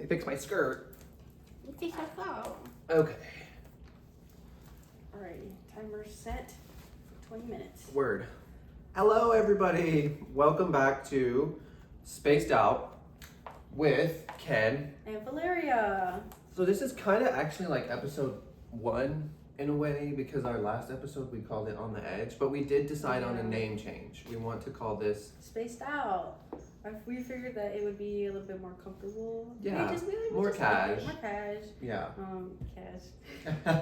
fix my skirt. Fix your phone. Okay. Alrighty, timer set for 20 minutes. Word. Hello, everybody. Welcome back to Spaced Out with Ken And Valeria. So this is kind of actually like episode 1 in a way, because our last episode we called it On the Edge, but we did decide on a name change. We want to call this Spaced Out. We figured that it would be a little bit more comfortable. Yeah, we more just cash. More cash. Yeah. Cash.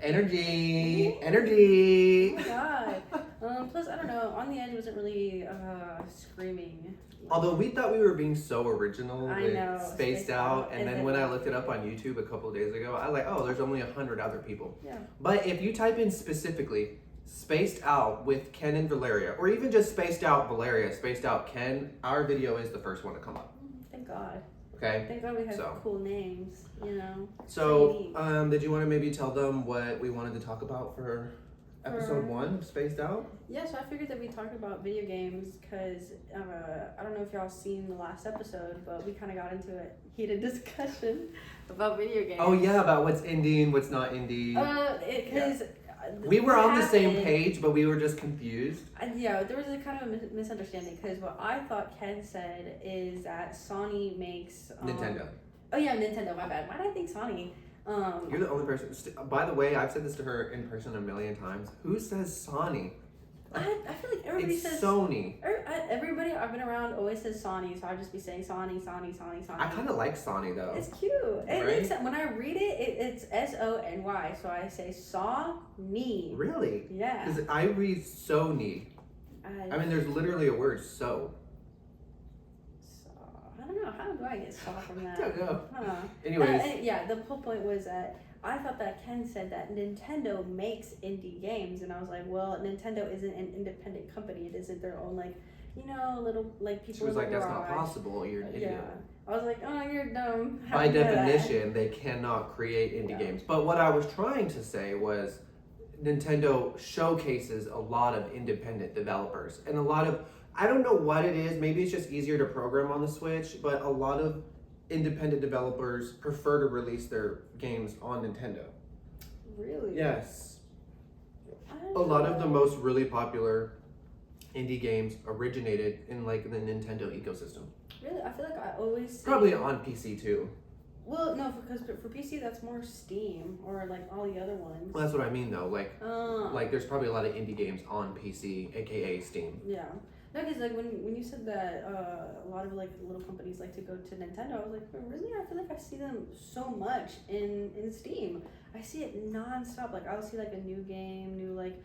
Energy. Oh my god. Plus, I don't know, On the Edge wasn't really screaming. Although we thought we were being so original I with know, Spaced Out, and then when I looked it up on YouTube a couple of days ago, I was like, oh, there's only 100 other people. Yeah. But if you type in specifically Spaced Out with Ken and Valeria, or even just Spaced Out Valeria, Spaced Out Ken, our video is the first one to come up. Thank God. Okay? Thank God we have So. cool names, you know. So, did you want to maybe tell them what we wanted to talk about for episode 1, Spaced Out? Yeah, so I figured that we talked about video games because I don't know if y'all seen the last episode, but we kind of got into a heated discussion about video games. Oh yeah, about what's indie and what's not indie. Because we were on the same page, but we were just confused. Yeah, there was a kind of a misunderstanding because what I thought Ken said is that Sony makes Nintendo. Oh yeah, Nintendo. My bad. Why did I think Sony? You're the only person. By the way, I've said this to her in person a million times. Who says Sony? I feel like everybody says Sony. Everybody I've been around always says Sony, so I just be saying Sony. I kind of like Sony though. It's cute. It makes sense. When I read it's Sony, so I say Sony. Really? Yeah. Because I read Sony. I mean, there's literally a word so. I don't know. How do I get saw from that? I don't know. Huh. Anyways. Yeah, the whole point was that I thought that Ken said that Nintendo makes indie games, and I was like, well, Nintendo isn't an independent company. It isn't their own, like, you know, little, like, people She was in like, the that's not garage. possible. You're an idiot. Yeah. I was like, oh, you're dumb. How By do you know that? definition, they cannot create indie games. But what I was trying to say was Nintendo showcases a lot of independent developers and a lot of, I don't know what it is, maybe it's just easier to program on the Switch, but a lot of independent developers prefer to release their games on Nintendo. Really? Yes. A lot of the most really popular indie games originated in like the Nintendo ecosystem. Really? I feel like I always say... Probably on PC too. Well, no, because for PC that's more Steam or like all the other ones. Well, that's what I mean though. Like there's probably a lot of indie games on PC, aka Steam. Yeah. No, because like when you said that a lot of like little companies like to go to Nintendo, I was like, oh, really? I feel like I see them so much in Steam. I see it nonstop. Like I'll see like a new game, like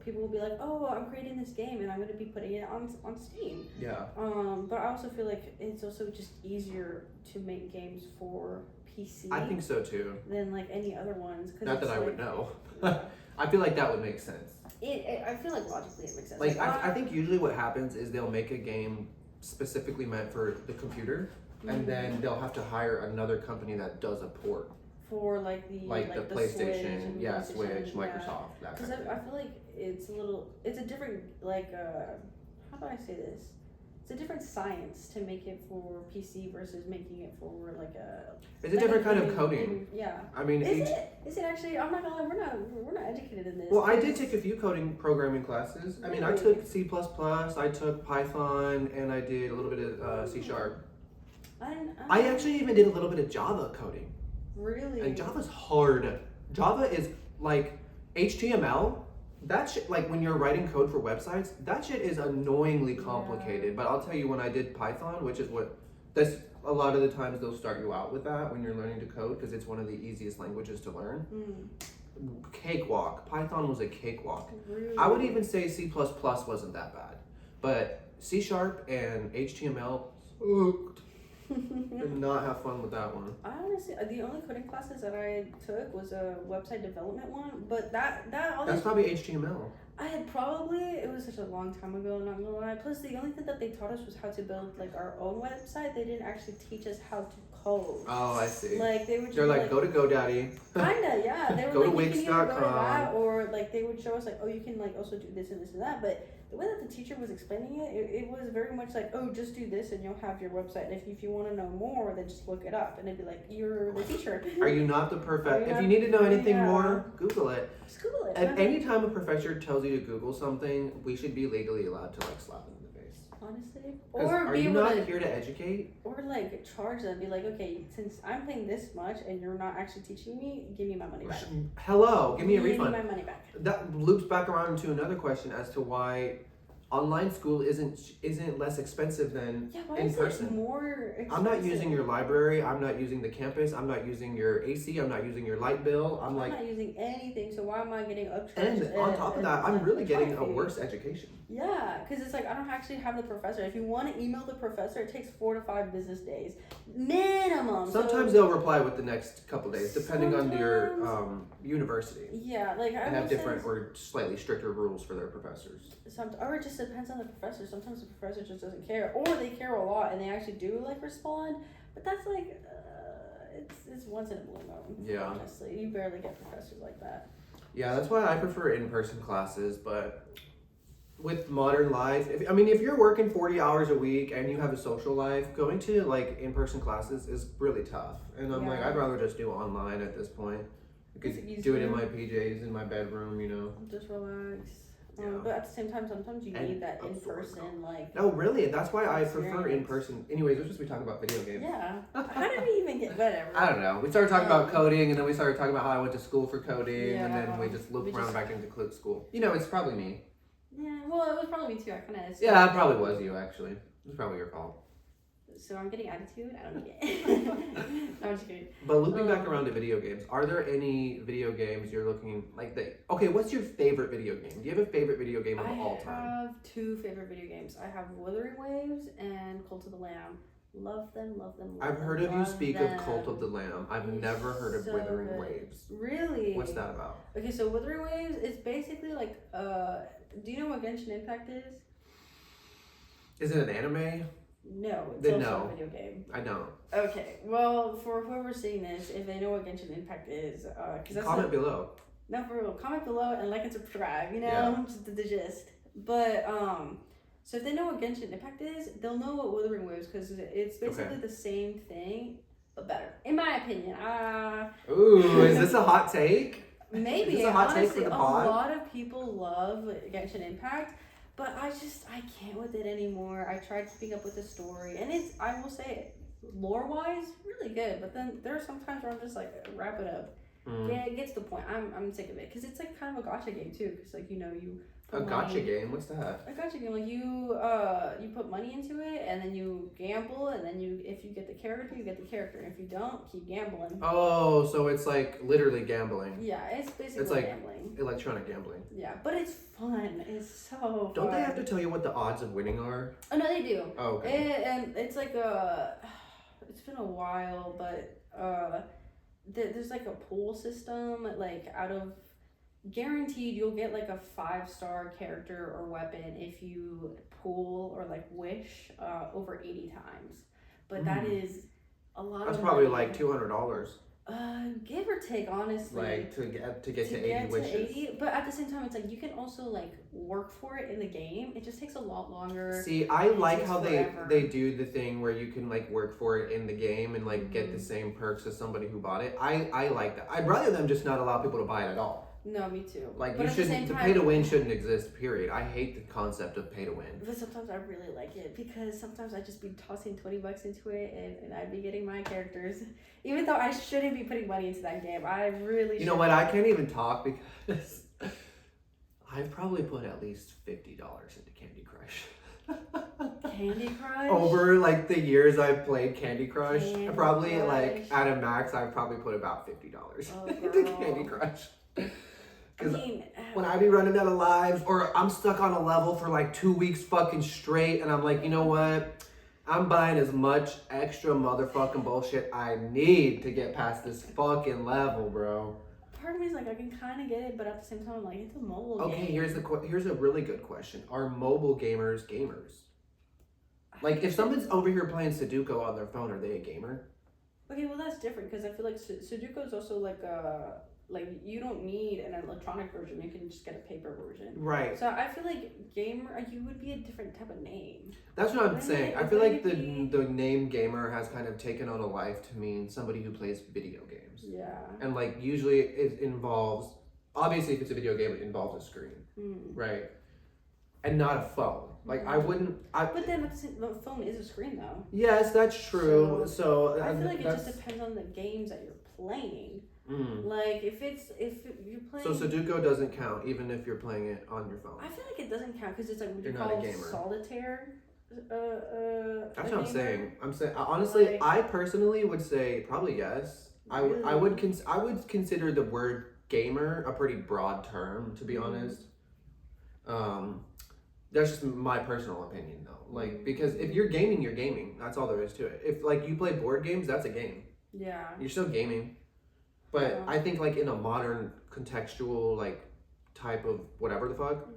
people will be like, oh, I'm creating this game and I'm gonna be putting it on Steam. Yeah. But I also feel like it's also just easier to make games for PC. I think so too. Than like any other ones. Not that I like, would know. Yeah. I feel like that would make sense. I feel like logically it makes sense. Like I think usually what happens is they'll make a game specifically meant for the computer, and then they'll have to hire another company that does a port. For like the PlayStation, Switch, Switch, Microsoft, that because kind of I feel like it's a different like how do I say this? It's a different science to make it for PC versus making it for like a. It's a different kind of coding. Yeah. I mean, Is it actually? I'm not gonna lie. We're not educated in this. Well, I did take a few coding programming classes. I mean, I took C++, I took Python, and I did a little bit of C#. I actually even did a little bit of Java coding. Really? And Java's hard. Java is like HTML. That shit, like when you're writing code for websites, that shit is annoyingly complicated. Yeah. But I'll tell you, when I did Python, which is that's a lot of the times they'll start you out with that when you're learning to code because it's one of the easiest languages to learn. Cakewalk. Python was a cakewalk. Really? I would even say C++ wasn't that bad, but C# and HTML sucked. Did not have fun with that one. I honestly, the only coding classes that I took was a website development one, but that's probably HTML. It was such a long time ago, not gonna lie. Plus, the only thing that they taught us was how to build like our own website. They didn't actually teach us how to code. Oh, I see. Like they're like, go to GoDaddy. Kinda, yeah. They were go like, to Wix.com. Wix.com. Or like they would show us like, oh, you can like also do this and this and that, but the way that the teacher was explaining it was very much like, oh, just do this and you'll have your website. And if you want to know more, then just look it up. And it'd be like, you're the teacher. Are you not the perfect? If you need to know anything more, Google it. Just Google it. And anytime a professor tells you to Google something, we should be legally allowed to like slap them in the face. Honestly, Or are you not here to educate? Or like charge them, be like, okay, since I'm paying this much and you're not actually teaching me, give me my money back. Hello, give me a refund. Give me my money back. That loops back around to another question as to why online school isn't less expensive than in person. It more expensive? I'm not using your library. I'm not using the campus. I'm not using your AC. I'm not using your light bill. I'm not using anything. So why am I getting upcharged? And on top of that, I'm really getting a worse education. Yeah, because it's like I don't actually have the professor. If you want to email the professor, it takes 4 to 5 business days minimum. Sometimes they'll reply with the next couple days, depending on your university. Yeah, like I have different or slightly stricter rules for their professors. Or it just depends on the professor. Sometimes the professor just doesn't care, or they care a lot and they actually do like respond. But that's like it's once in a blue moon. Yeah, honestly, you barely get professors like that. Yeah, that's why I prefer in-person classes, but. With modern life, if you're working 40 hours a week and you have a social life, going to like in-person classes is really tough. And I'm like, I'd rather just do online at this point. I could do it in my PJs in my bedroom, Just relax. Yeah. But at the same time, sometimes you need that in-person like. No, really, that's why I prefer in-person. Anyways, let's just be talking about video games. Yeah. How did we even get whatever? I don't know. We started talking about coding, and then we started talking about how I went to school for coding, and then we just looped around back into school. It's probably me. Yeah, well, it was probably me too. I kind of. Yeah, it probably was you actually. It was probably your fault. So I'm getting attitude. I don't need it. No, I'm just kidding. But looping back around to video games, are there any video games you're looking like? Okay, what's your favorite video game? Do you have a favorite video game of all time? I have 2 favorite video games. I have Wuthering Waves and Cult of the Lamb. Love them. I've heard of you speak of Cult of the Lamb. I've never heard of Wuthering Waves. Really? What's that about? Okay, so Wuthering Waves is basically like do you know what Genshin Impact is? Is it an anime? No, it's also a video game. I don't. Okay, well, for whoever's seeing this, if they know what Genshin Impact is, because comment below. No, for real, comment below and like and subscribe. Just the gist. But so if they know what Genshin Impact is, they'll know what Wuthering Waves because it's basically the same thing but better, in my opinion. Ooh, is this a hot take? Maybe. Is this a hot take for the pod? A lot of people love Genshin Impact. But I can't with it anymore. I tried keeping up with the story, and I will say it, lore-wise, really good. But then there are some times where I'm just like, wrap it up. Yeah, it gets to the point. I'm sick of it because it's like kind of a gacha game too. Because like you a gacha game. What's that? A gacha game, like you put money into it, and then you gamble, and then if you get the character, you get the character. And if you don't, keep gambling. Oh, so it's like literally gambling. Yeah, it's basically like gambling. Electronic gambling. Yeah, but it's fun. It's so fun. Don't they have to tell you what the odds of winning are? Oh no, they do. Oh, okay. And it's like it's been a while, but there's like a pool system, like out of guaranteed you'll get like a 5-star character or weapon if you pool or like wish over 80 times. But that is a lot. That's of probably money. like $200. Give or take, honestly. Like to get to 80 wishes. 80, but at the same time, it's like you can also like work for it in the game. It just takes a lot longer. See, I like how they do the thing where you can like work for it in the game and like get the same perks as somebody who bought it. I like that. I'd rather them just not allow people to buy it at all. No, me too. Like but you shouldn't. The pay to win shouldn't exist. Period. I hate the concept of pay to win. But sometimes I really like it because sometimes I just be tossing $20 into it and I'd be getting my characters, even though I shouldn't be putting money into that game. I really. You know what? I can't even talk because I've probably put at least $50 into Candy Crush. Candy Crush? Over like the years I've played Candy Crush, probably like at a max, I've probably put about $50 into Candy Crush. Because when I be running out of lives or I'm stuck on a level for like 2 weeks fucking straight and I'm like, you know what? I'm buying as much extra motherfucking bullshit I need to get past this fucking level, bro. Part of me is like, I can kind of get it, but at the same time, I'm like, it's a mobile game. Okay, here's a really good question. Are mobile gamers? Like, if someone's over here playing Sudoku on their phone, are they a gamer? Okay, well, that's different because I feel like Sudoku is also like Like, you don't need an electronic version. You can just get a paper version. Right. So I feel like gamer, you would be a different type of name. That's what I'm Wouldn't saying. it- I feel like wouldn't the name gamer has kind of taken on a life to mean somebody who plays video games. Yeah. And like usually it involves, obviously if it's a video game, it involves a screen, right? And not a phone. Like I wouldn't. But then the phone is a screen though. Yes, that's true. So I feel like it just depends on the games that you're playing. Like if you're playing. So Sudoku doesn't count even if you're playing it on your phone. I feel like it doesn't count because it's like what You're you not call a gamer. solitaire. That's what I'm saying. I'm saying honestly, Like- I personally would say probably yes. I would consider the word gamer a pretty broad term, to be honest. That's just my personal opinion though. Like because if you're gaming, you're gaming. That's all there is to it. If like you play board games, that's a game. Yeah. You're still gaming. But I think like in a modern contextual like type of whatever the fuck,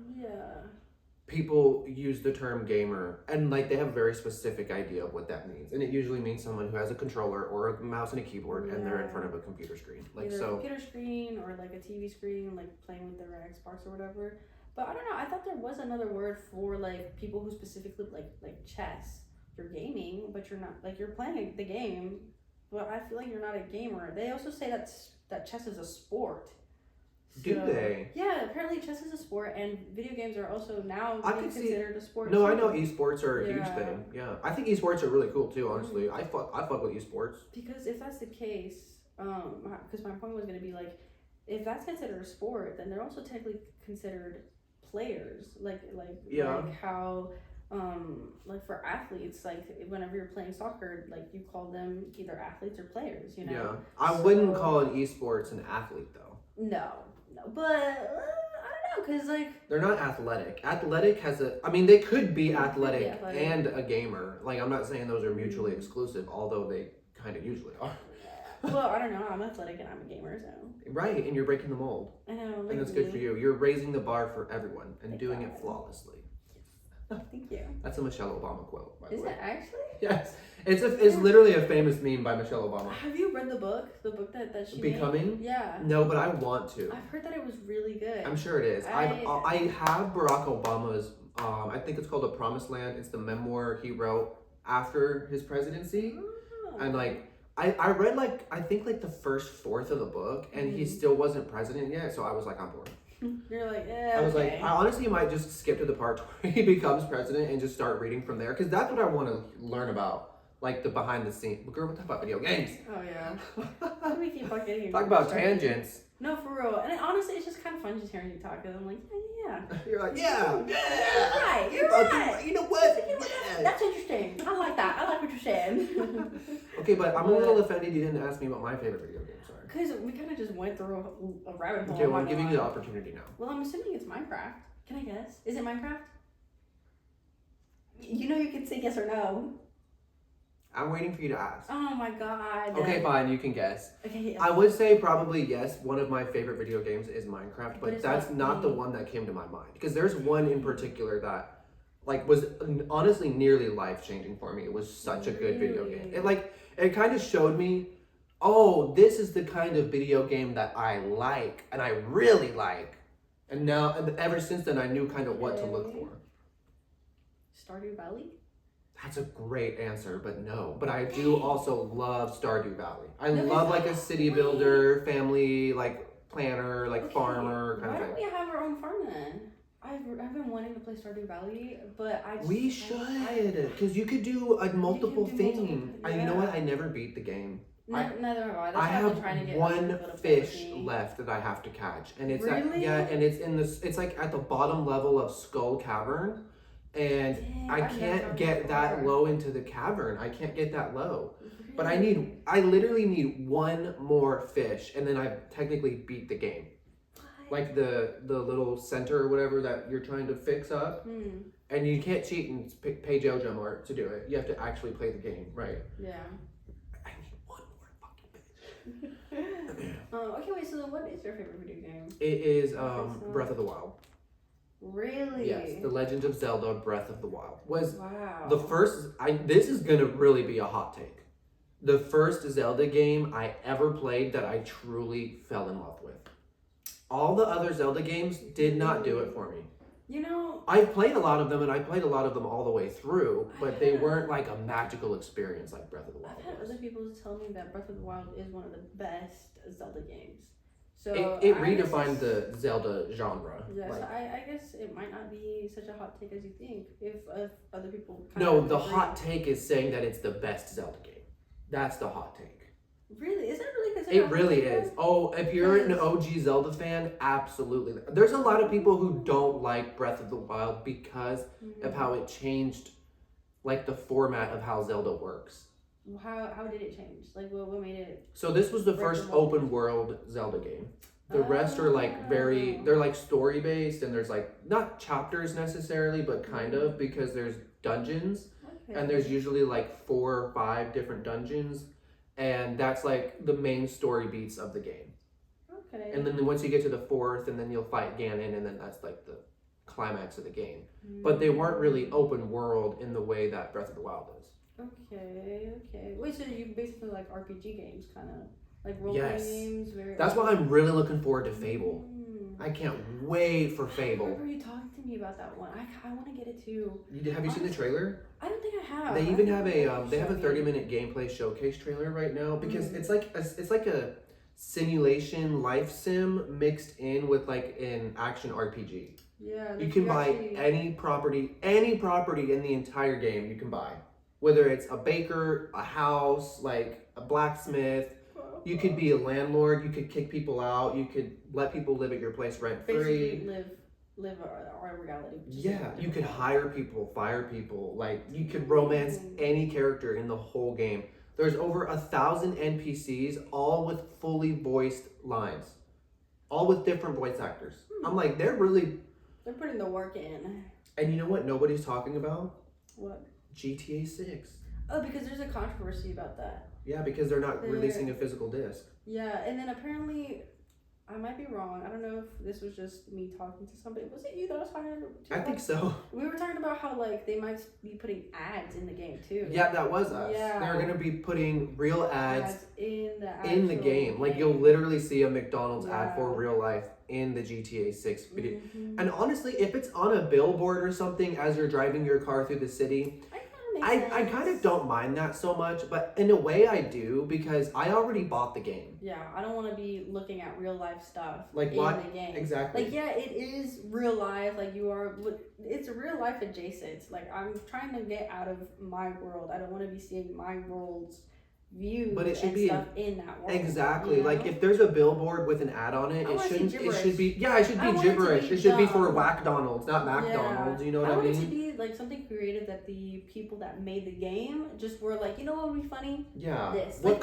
people use the term gamer and like they have a very specific idea of what that means, and it usually means someone who has a controller or a mouse and a keyboard and they're in front of a computer screen, like either so a computer screen or like a TV screen, like playing with their Xbox or whatever. But I don't know, I thought there was another word for like people who specifically like chess. You're gaming, but you're not, like, you're playing the game, but I feel like you're not a gamer. They also say that chess is a sport. Do they? Yeah, apparently chess is a sport, and video games are also now being considered a sport. No, too. I know esports are a huge thing. Yeah, I think esports are really cool too. Honestly, I fuck with esports. Because if that's the case, because my point was gonna be like, if that's considered a sport, then they're also technically considered players. Like how. Like for athletes, like whenever you're playing soccer, like you call them either athletes or players, you know? Yeah, I wouldn't call an esports an athlete though. No, but I don't know, cause like they're not athletic. Athletic has they could be athletic and a gamer. Like I'm not saying those are mutually exclusive, although they kind of usually are. Well, I don't know. I'm athletic and I'm a gamer, so. Right, and you're breaking the mold. I know. And that's good for you. You're raising the bar for everyone and doing it flawlessly. Thank you. That's a Michelle Obama quote, by the way. Is it actually? Yes. It's literally a famous meme by Michelle Obama. Have you read the book? The book that she Becoming? made? Yeah. No, but I want to. I've heard that it was really good. I'm sure it is. I have Barack Obama's, I think it's called A Promised Land. It's the memoir he wrote after his presidency. Oh. And like, I read I think the first fourth of the book, and he still wasn't president yet, so I was like, I'm bored. You're like, yeah. I was like, I honestly might just skip to the part where he becomes president and just start reading from there, because that's what I want to learn about, like the behind the scenes. Girl, we're talking about video games. Oh yeah. We keep on getting. Talk about tangents. No, for real. And honestly, it's just kind of fun just hearing you talk, because I'm like, yeah. You're like, yeah. You're right. You know what? That's interesting. I like that. I like what you're saying. Okay, but I'm a little offended you didn't ask me what my favorite video game is. Because we kind of just went through a rabbit hole. Okay, well, I'm giving you the opportunity now. Well, I'm assuming it's Minecraft. Can I guess? Is it Minecraft? You know you can say yes or no. I'm waiting for you to ask. Oh my god. Okay, fine, you can guess. Okay. Yes. I would say probably yes, one of my favorite video games is Minecraft, but that's not the one that came to my mind. Because there's one in particular that was honestly nearly life-changing for me. It was such a good video game. It kind of showed me, oh, this is the kind of video game that I like, and I really like. And ever since then, I knew kind of what to look for. Stardew Valley? That's a great answer, but no. But I do also love Stardew Valley. I love a city builder, family, planner, farmer kind of thing. Why don't we have our own farm then? I've been wanting to play Stardew Valley, but we should, because you could do a multiple thing. You know what? I never beat the game. Neither have I. That's I have trying to get one fish left that I have to catch, and it's and it's in this. It's at the bottom level of Skull Cavern, and I can't get that low into the cavern. I can't get that low, but I literally need one more fish, and then I technically beat the game. Like the little center or whatever that you're trying to fix up, and you can't cheat and pay JoJo more to do it. You have to actually play the game, right? Yeah. I need one more fucking fish. Okay, wait. So what is your favorite video game? It is Breath of the Wild. Really? Yes, The Legend of Zelda: Breath of the Wild was the first. This is gonna really be a hot take. the first Zelda game I ever played that I truly fell in love with. All the other Zelda games did not do it for me. You know, I've played a lot of them, and I played a lot of them all the way through, but they weren't like a magical experience like Breath of the Wild I've had was. other people tell me that Breath of the Wild is one of the best Zelda games. So It redefined the Zelda genre. Yeah, Like, so I guess it might not be such a hot take as you think if other people. no, the agree. hot take is saying that it's the best Zelda game. That's the hot take. Really? Is that really considered? It really is. Oh, if you're an OG Zelda fan, absolutely. There's a lot of people who don't like Breath of the Wild because of how it changed, like, the format of how Zelda works. How did it change? Like, what made it? So this was the first open world Zelda game. The rest are like they're like story based, and there's like not chapters necessarily, but kind of, because there's dungeons, and there's usually like 4 or 5 different dungeons, and that's like the main story beats of the game. Okay. And then once you get to the 4th, and then you'll fight Ganon, and then that's like the climax of the game. But they weren't really open world in the way that Breath of the Wild is. Okay. Wait, so you basically like RPG games, kind of like role playing games? That's why I'm really looking forward to Fable. I can't wait for Fable. I remember you talking to me about that one. I want to get it too. Have you seen the trailer? I don't think I have. They even have a 30-minute gameplay showcase trailer right now, because it's like a simulation life sim mixed in with like an action RPG. Yeah. You can buy any property in the entire game you can buy. Whether it's a baker, a house, like a blacksmith, you could be a landlord, you could kick people out, you could let people live at your place rent free. Basically live our reality. Yeah, you could hire people, fire people, like you could romance any character in the whole game. There's over 1,000 NPCs, all with fully voiced lines. All with different voice actors. I'm like, they're putting the work in. And you know what nobody's talking about? What? GTA 6. Oh, because there's a controversy about that. Yeah, because they're not releasing a physical disc. Yeah, and then apparently, I might be wrong. I don't know if this was just me talking to somebody. Was it you that I was talking to? I think so. We were talking about how like they might be putting ads in the game too. Yeah, that was us. Yeah. They're gonna be putting real ads in the game. Like you'll literally see a McDonald's ad for real life in the GTA 6 video. And honestly, if it's on a billboard or something as you're driving your car through the city, I kind of don't mind that so much, but in a way I do, because I already bought the game. Yeah, I don't want to be looking at real life stuff like in what? the game. Exactly. Like, yeah, it is real life. Like, it's real life adjacent. Like, I'm trying to get out of my world. I don't want to be seeing my world's views, but it should be stuff in that world. Exactly. You know? Like if there's a billboard with an ad on it, it should be gibberish. It should be for Whack-Donald's, not McDonald's. You know what I mean? I want it to be like something creative that the people that made the game just were like, you know what would be funny? Yeah. This. What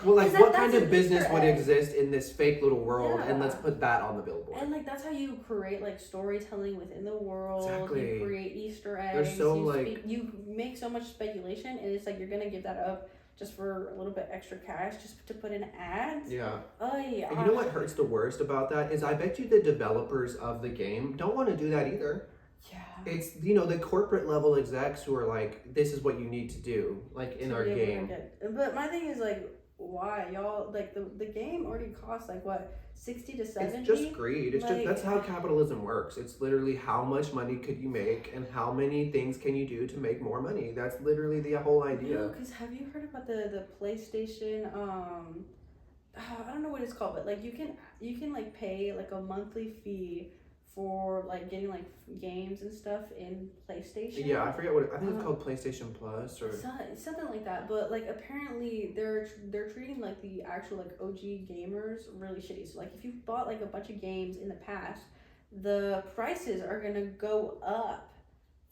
kind of business would exist in this fake little world, and let's put that on the billboard. And like that's how you create like storytelling within the world. Exactly. You create Easter eggs. They're so you make so much speculation, and it's like you're gonna give that up just for a little bit extra cash, just to put in ads. Yeah. Yeah. And you know what hurts the worst about that is I bet you the developers of the game don't want to do that either. Yeah. It's, the corporate level execs who are like, this is what you need to do, like in our game. But my thing is like, why y'all like the game already costs like what, 60 to 70? It's just greed. It's just that's how capitalism works. It's literally how much money could you make and how many things can you do to make more money. That's literally the whole idea. No, because have you heard about the PlayStation? I don't know what it's called, but like you can like pay like a monthly fee for like getting like games and stuff in PlayStation. Yeah, I forget I think it's called PlayStation Plus or something like that. But like apparently they're treating like the actual like OG gamers really shitty. So like if you bought like a bunch of games in the past, the prices are gonna go up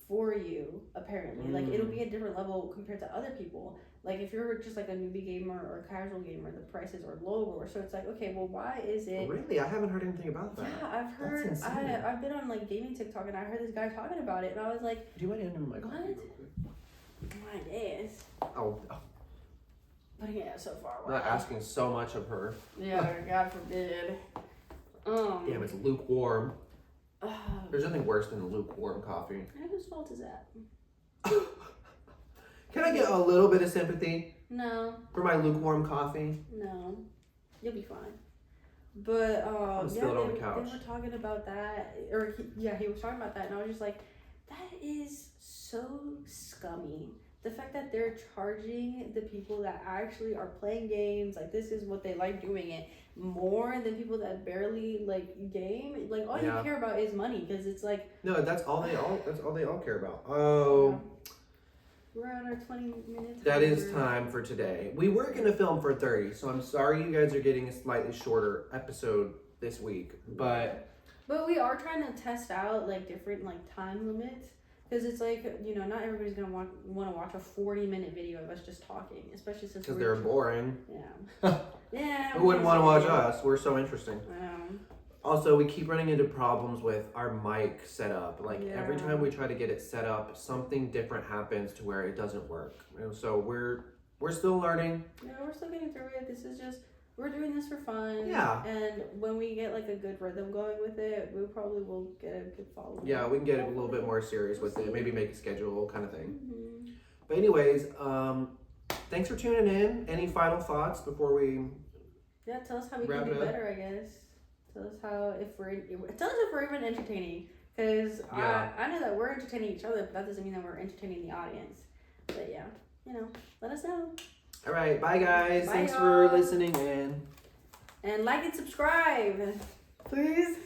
for you apparently. Like it'll be a different level compared to other people. Like if you're just like a newbie gamer or a casual gamer, the prices are lower. So it's like, okay, well, why is it? Really, I haven't heard anything about that. Yeah, I've heard. I've been on like gaming TikTok and I heard this guy talking about it, and I was like, do you mind handing me my coffee real quick? My guess. Oh. But yeah, so far. I'm not asking so much of her. Yeah, God forbid. Damn, it's lukewarm. There's nothing worse than lukewarm coffee. And whose fault is that? Can I get a little bit of sympathy No. for my lukewarm coffee? No. You'll be fine. But Spill it on the couch. they were talking about that, or he was talking about that, and I was just like, that is so scummy. The fact that they're charging the people that actually are playing games, like this is what they like doing it, more than people that barely like game. Like all you care about is money, because it's like that's all they all care about. Oh. Yeah. We're at our 20 minutes. That is time for today. We were gonna film for 30, so I'm sorry you guys are getting a slightly shorter episode this week. But we are trying to test out like different like time limits, because it's like, you know, not everybody's gonna want to watch a 40-minute video of us just talking, especially since because they're boring. Yeah. Yeah. Who wouldn't want to watch us? We're so interesting. Yeah. Also, we keep running into problems with our mic setup. Like every time we try to get it set up, something different happens to where it doesn't work. And so we're still learning. Yeah, we're still getting through it. This is just, we're doing this for fun. Yeah. And when we get like a good rhythm going with it, we probably will get a good following. Yeah, we can get a little bit more serious with it. Maybe make a schedule kind of thing. Mm-hmm. But anyways, thanks for tuning in. Any final thoughts before we? Yeah, tell us how we can do better, I guess. Tell us if we're even entertaining, because I know that we're entertaining each other, but that doesn't mean that we're entertaining the audience. But yeah, you know, let us know. All right, bye guys. Bye, Thanks y'all. for listening in. And like and subscribe, please.